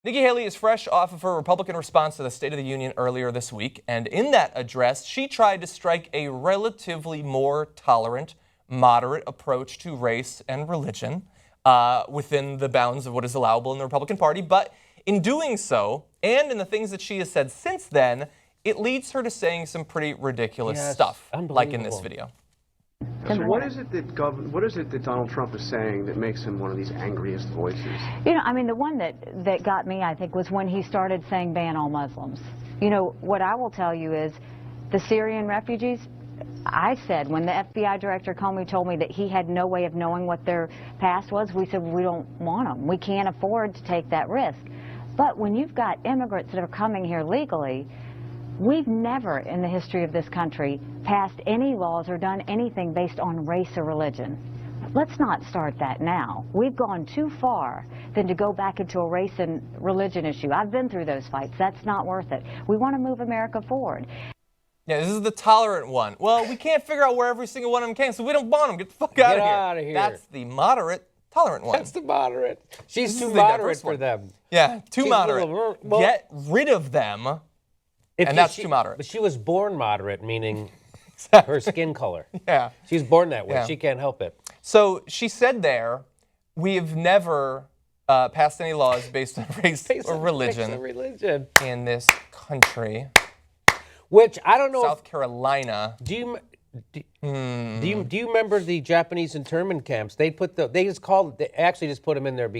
Nikki Haley is fresh off of her Republican response to the State of the Union earlier this week, and in that address, she tried to strike a relatively more tolerant, moderate approach to race and religion within the bounds of what is allowable in the Republican Party. But in doing so, and in the things that she has said since then, it leads her to saying some pretty ridiculous stuff, like in this video. So what is it that Donald Trump is saying that makes him one of these angriest voices? You know, I mean, the one that got me, I think, was when he started saying ban all Muslims. You know, what I will tell you is the Syrian refugees, I said, when the FBI director Comey told me that he had no way of knowing what their past was, we said, we don't want them. We can't afford to take that risk. But when you've got immigrants that are coming here legally, we've never in the history of this country passed any laws or done anything based on race or religion. Let's not start that now. We've gone too far than to go back into a race and religion issue. I've been through those fights. That's not worth it. We want to move America forward. Yeah, this is the tolerant one. Well, we can't figure out where every single one of them came, so we don't want them. Get the fuck out of here. Get out of here. That's the moderate, tolerant one. That's the moderate. She's too moderate for them. Yeah, too moderate. Get rid of them. And that's too moderate. But she was born moderate, meaning her skin color. Yeah. She was born that way. Yeah. She can't help it. So she said there, we have never passed any laws based on race or religion in this country. Which, I don't know. South Carolina. Do you remember the Japanese internment camps? They actually just put them in there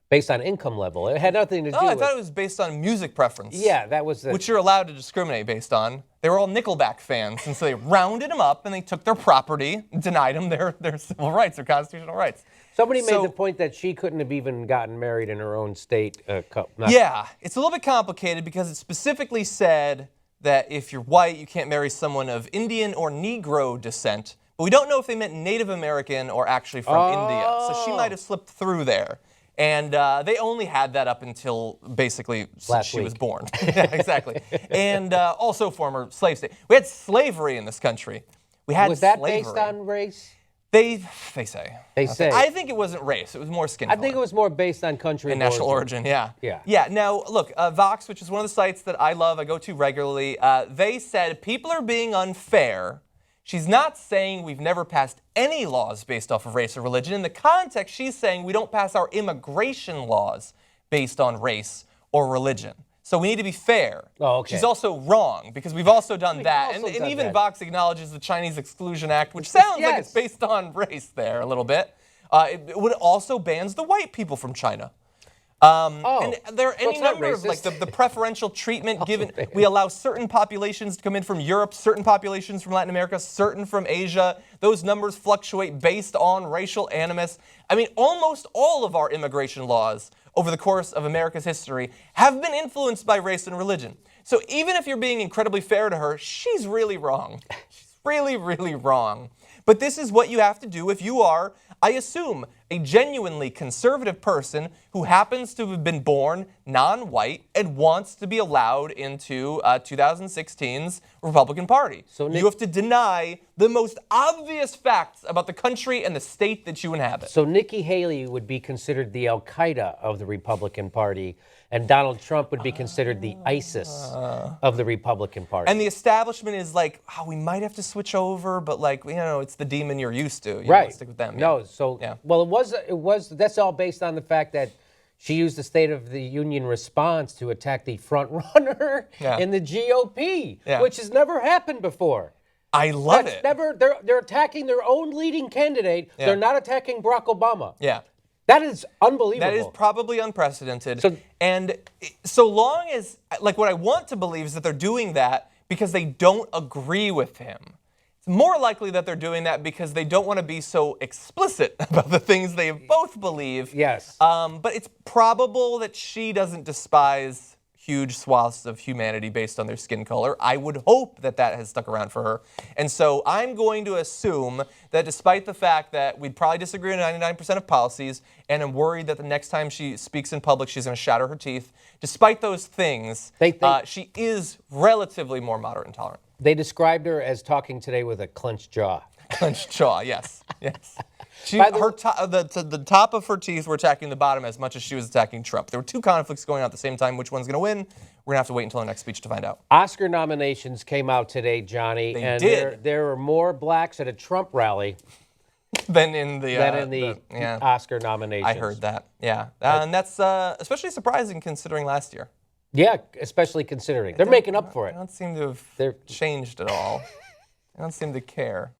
based on income level. It had nothing to do with... I thought it was based on music preference. Yeah, that was... Which you're allowed to discriminate based on. They were all Nickelback fans, and so they rounded them up, and they took their property, denied them their civil rights, their constitutional rights. Somebody made the point that she couldn't have even gotten married in her own state. Yeah, it's a little bit complicated because it specifically said that if you're white, you can't marry someone of Indian or Negro descent, but we don't know if they meant Native American or actually from India, so she might have slipped through there. And they only had that up until basically since she was born. Yeah, exactly. And also former slave state. We had slavery in this country. We had Was that slavery. based on race? They say. They say. I think it wasn't race. It was more skin color. I think it was more based on country and national origin. Yeah. Yeah. Yeah. Now, look, Vox, which is one of the sites that I love, I go to regularly, they said people are being unfair. She's not saying we've never passed any laws based off of race or religion. In the context, she's saying we don't pass our immigration laws based on race or religion. So we need to be fair. Oh, okay. She's also wrong because we've also done that. And even Vox acknowledges the Chinese Exclusion Act, which sounds like it's based on race there a little bit. It also bans the white people from China. And there are any number of like the preferential treatment given. We allow certain populations to come in from Europe, certain populations from Latin America, certain from Asia. Those numbers fluctuate based on racial animus. I mean, almost all of our immigration laws over the course of America's history have been influenced by race and religion. So even if you're being incredibly fair to her, she's really wrong. She's really, really wrong. But this is what you have to do if you are, I assume, a genuinely conservative person who happens to have been born non-white and wants to be allowed into 2016's Republican Party. So you have to deny the most obvious facts about the country and the state that you inhabit. So Nikki Haley would be considered the Al-Qaeda of the Republican Party, and Donald Trump would be considered the ISIS of the Republican Party. And the establishment is like, oh, we might have to switch over, but like, you know, it's the demon you're used to. You Right. know, stick with them. No, so, well, it was, that's all based on the fact that she used the State of the Union response to attack the front runner in the GOP, which has never happened before. I love it. They're attacking their own leading candidate. Yeah. They're not attacking Barack Obama. Yeah. That is unbelievable. That is probably unprecedented. And so long as, like, what I want to believe is that they're doing that because they don't agree with him. It's more likely that they're doing that because they don't want to be so explicit about the things they both believe. Yes. But it's probable that she doesn't despise huge swaths of humanity based on their skin color. I would hope that that has stuck around for her. And so I'm going to assume that despite the fact that we'd probably disagree on 99% of policies, and I'm worried that the next time she speaks in public, she's going to shatter her teeth, despite those things, she is relatively more moderate and tolerant. They described her as talking today with a clenched jaw. Clenched jaw, yes. The top of her teeth were attacking the bottom as much as she was attacking Trump. There were two conflicts going on at the same time. Which one's going to win? We're going to have to wait until the next speech to find out. Oscar nominations came out today, Johnny. They did. There were more blacks at a Trump rally than in the Oscar nominations. I heard that, yeah. And that's especially surprising considering last year. Yeah, especially considering. They're making up for it. They don't seem to have changed at all. They don't seem to care.